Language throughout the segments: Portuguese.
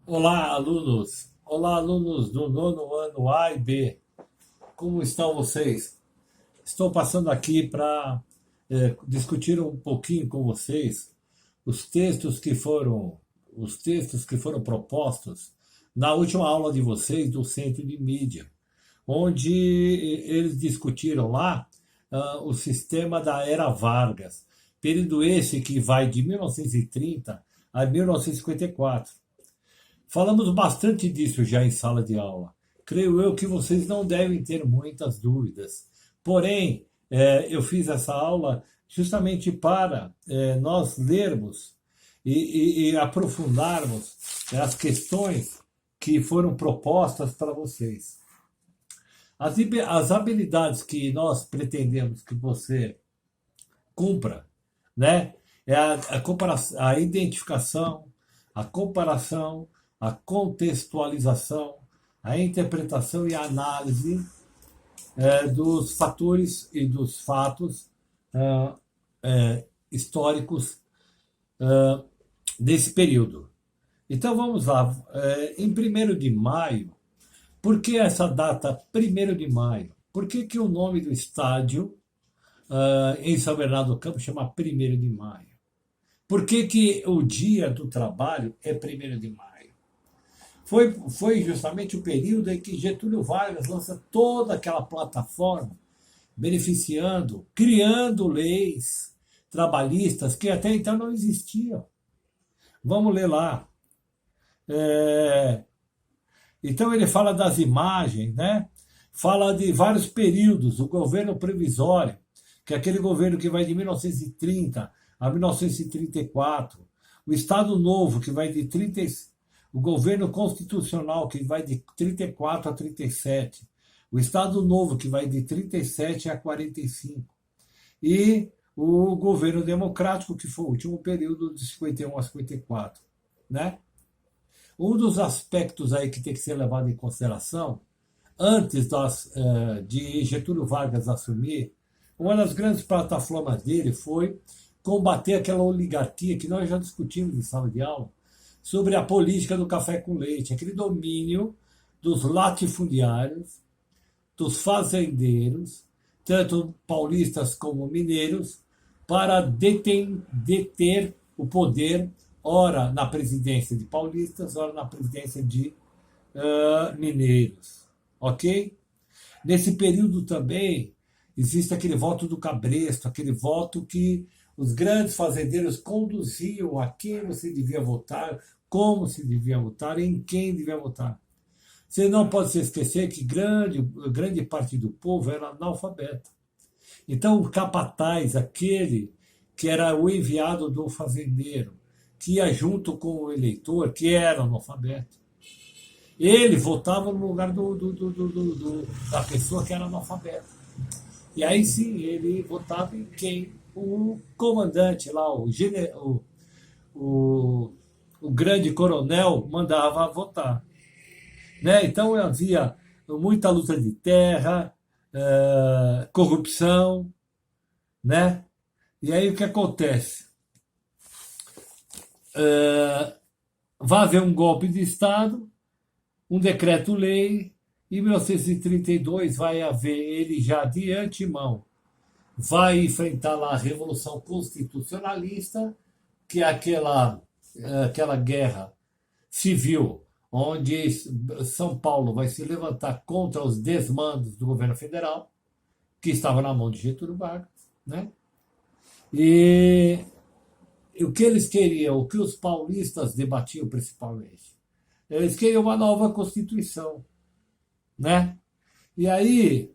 Olá, alunos! Olá, alunos do nono ano A e B. Como estão vocês? Estou passando aqui para discutir um pouquinho com vocês os textos que foram os textos que foram propostos na última aula de vocês do Centro de Mídia, onde eles discutiram lá o sistema da Era Vargas, período esse que vai de 1930 a 1954. Falamos bastante disso já em sala de aula. Creio eu que vocês não devem ter muitas dúvidas. Porém, eu fiz essa aula justamente para nós lermos e aprofundarmos as questões que foram propostas para vocês. As habilidades que nós pretendemos que você cumpra, né? É a identificação, a comparação, a contextualização, a interpretação e a análise dos fatores e dos fatos históricos desse período. Então vamos lá. Em 1º de maio, por que essa data 1º de maio? Por que o nome do estádio em São Bernardo do Campo chama 1º de maio? Por que o dia do trabalho é 1º de maio? Foi justamente o período em que Getúlio Vargas lança toda aquela plataforma, beneficiando, criando leis trabalhistas que até então não existiam. Vamos ler lá. Então ele fala das imagens, né? Fala de vários períodos, o governo previsório, que é aquele governo que vai de 1930 a 1934, o Estado Novo, que vai de 30, o governo constitucional, que vai de 34 a 37, o Estado Novo, que vai de 37 a 45, e o governo democrático, que foi o último período de 51 a 54, né? Um dos aspectos aí que tem que ser levado em consideração, antes de Getúlio Vargas assumir, uma das grandes plataformas dele foi combater aquela oligarquia que nós já discutimos em sala de aula, sobre a política do café com leite, aquele domínio dos latifundiários, dos fazendeiros, tanto paulistas como mineiros, para deter o poder, ora na presidência de paulistas, ora na presidência de mineiros. Ok? Nesse período também existe aquele voto do cabresto, aquele voto que os grandes fazendeiros conduziam a quem você devia votar, como se devia votar, em quem devia votar. Você não pode se esquecer que grande parte do povo era analfabeta. Então, o capataz, aquele que era o enviado do fazendeiro, que ia junto com o eleitor, que era analfabeto, ele votava no lugar da pessoa que era analfabeta. E aí sim, ele votava em quem? O comandante lá, o grande coronel mandava votar. Né? Então havia muita luta de terra, corrupção, né? E aí o que acontece? Vai haver um golpe de Estado, um decreto-lei, em 1932 vai haver ele já de antemão, vai enfrentar lá a Revolução Constitucionalista, que é aquela guerra civil, onde São Paulo vai se levantar contra os desmandos do governo federal, que estava na mão de Getúlio Vargas, né? E o que eles queriam, o que os paulistas debatiam principalmente? Eles queriam uma nova Constituição, né? E aí,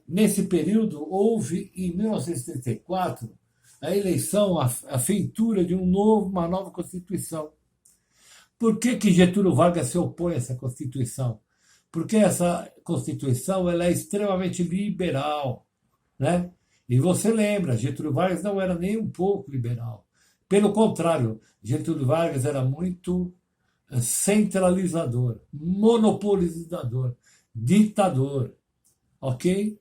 nesse período, houve, em 1934, a eleição, a feitura de uma nova Constituição. Por que Getúlio Vargas se opõe a essa Constituição? Porque essa Constituição ela é extremamente liberal, né? E você lembra, Getúlio Vargas não era nem um pouco liberal. Pelo contrário, Getúlio Vargas era muito centralizador, monopolizador, ditador. Ok?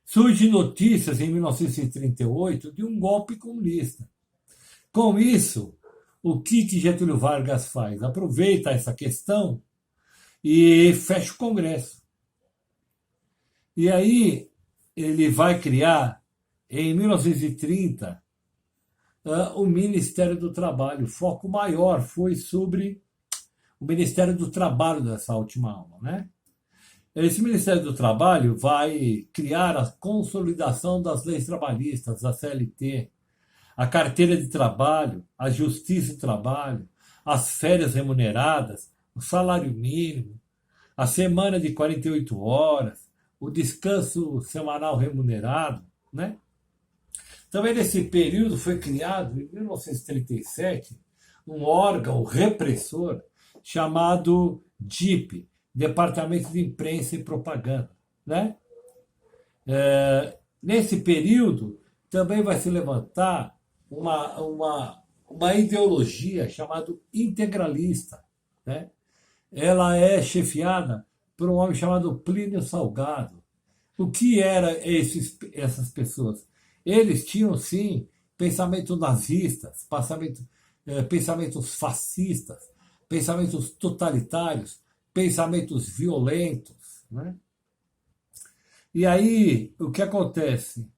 Surgem notícias em 1938 de um golpe comunista. Com isso, o que Getúlio Vargas faz? Aproveita essa questão e fecha o Congresso. E aí ele vai criar, em 1930, o Ministério do Trabalho. O foco maior foi sobre o Ministério do Trabalho dessa última aula, né? Esse Ministério do Trabalho vai criar a consolidação das leis trabalhistas, a CLT, a carteira de trabalho, a justiça do trabalho, as férias remuneradas, o salário mínimo, a semana de 48 horas, o descanso semanal remunerado, né? Também nesse período foi criado, em 1937, um órgão repressor chamado DIP, Departamento de Imprensa e Propaganda, né? Nesse período, também vai se levantar uma ideologia chamada integralista, né? Ela é chefiada por um homem chamado Plínio Salgado. O que eram essas pessoas? Eles tinham, sim, pensamentos nazistas, pensamentos fascistas, pensamentos totalitários, pensamentos violentos, né? E aí, o que acontece?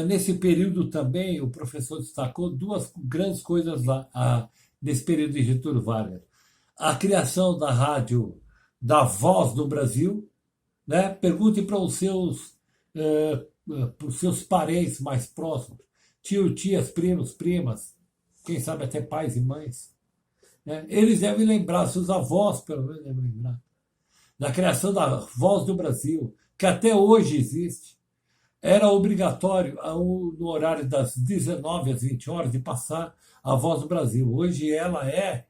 Nesse período também, o professor destacou duas grandes coisas lá, nesse período de Getúlio Vargas. A criação da rádio da Voz do Brasil, né? Pergunte para os seus parentes mais próximos, tio, tias, primos, primas, quem sabe até pais e mães, né? Eles devem lembrar, seus avós pelo menos devem lembrar, da criação da Voz do Brasil, que até hoje existe. Era obrigatório, no horário das 19 às 20 horas, de passar a Voz do Brasil. Hoje ela é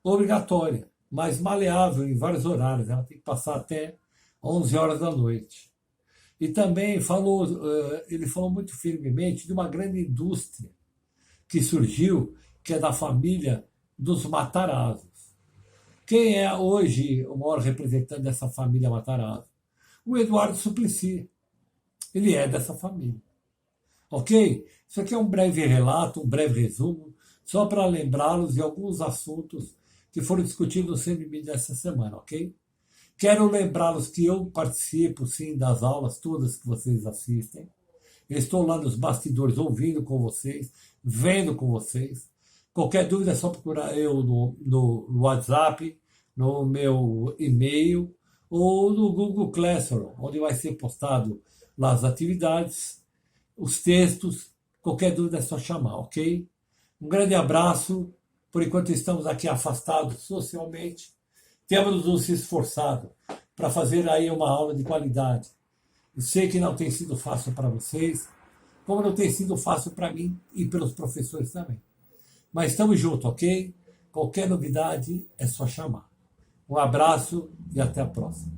obrigatória, mas maleável em vários horários. Ela tem que passar até 11 horas da noite. E também ele falou muito firmemente de uma grande indústria que surgiu, que é da família dos Matarazos. Quem é hoje o maior representante dessa família Matarazzo? O Eduardo Suplicy. Ele é dessa família. Ok? Isso aqui é um breve relato, um breve resumo, só para lembrá-los de alguns assuntos que foram discutidos no CNB dessa semana, ok? Quero lembrá-los que eu participo, sim, das aulas todas que vocês assistem. Eu estou lá nos bastidores ouvindo com vocês, vendo com vocês. Qualquer dúvida é só procurar eu no WhatsApp, no meu e-mail ou no Google Classroom, onde vai ser postado lá as atividades, os textos. Qualquer dúvida é só chamar, ok? Um grande abraço. Por enquanto estamos aqui afastados socialmente. Temos nos esforçado para fazer aí uma aula de qualidade. Eu sei que não tem sido fácil para vocês, como não tem sido fácil para mim e pelos professores também. Mas estamos juntos, ok? Qualquer novidade é só chamar. Um abraço e até a próxima.